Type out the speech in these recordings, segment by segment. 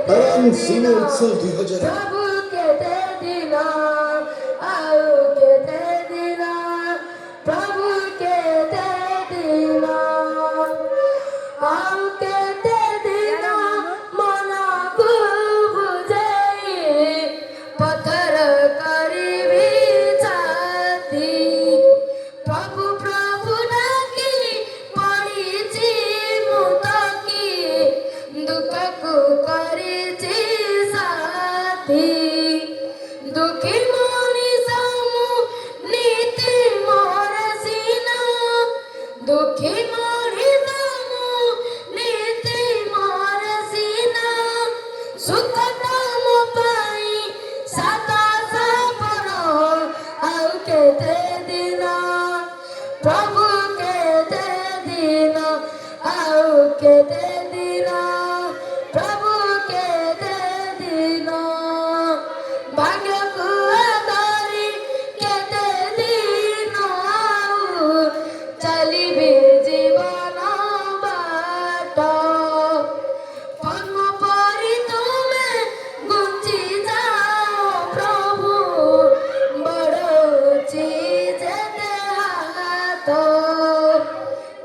Tarang Sine Utsav 2000 प्रभु केते दिना आउ केते दिना प्रभु केते दिना आउ केते दिना मना को बुझाई पत्थर करीबी छाती प्रभु प्रभु डाकी पड़ीची मुतकी दुख को करीची साथी दुखी मनी सामु नीति मोर सीना दुखी मनी सामु नीति मोर सीना सुख नाम पाई सदा सपन आउ केते दिना प्रभु केते दिना आउ केते दिना प्रभु केते दिना भाग्य को आधारी केते दिना आउ चलिबे जीवन बाट पद्म परी तुमे गुंजी जाओ प्रभु बड़ो चीज दे हाथ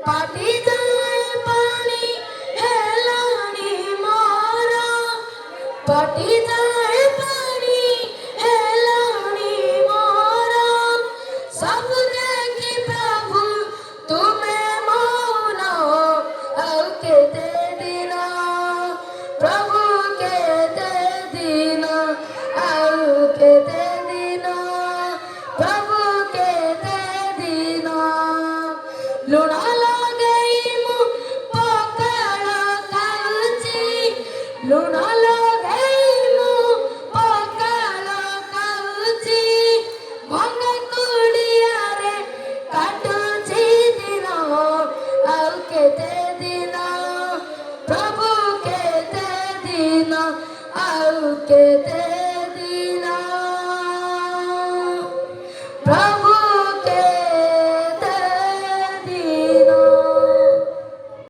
पाटी जाए पानी हेलानी मोरा पाटी जाए पानी हेलानी मोरा सब देखी प्रभु तुम्हें मौन आउ केते दिना प्रभु केते दिना आउ केते दिना प्रभु केते दिना लुणा लगई मु पकड़ खाउची लुणा लगई मु पकड़ खाउची भंग कुड़िया रे काटुची दिन आउ केते दिन प्रभु केते दिन आउ केते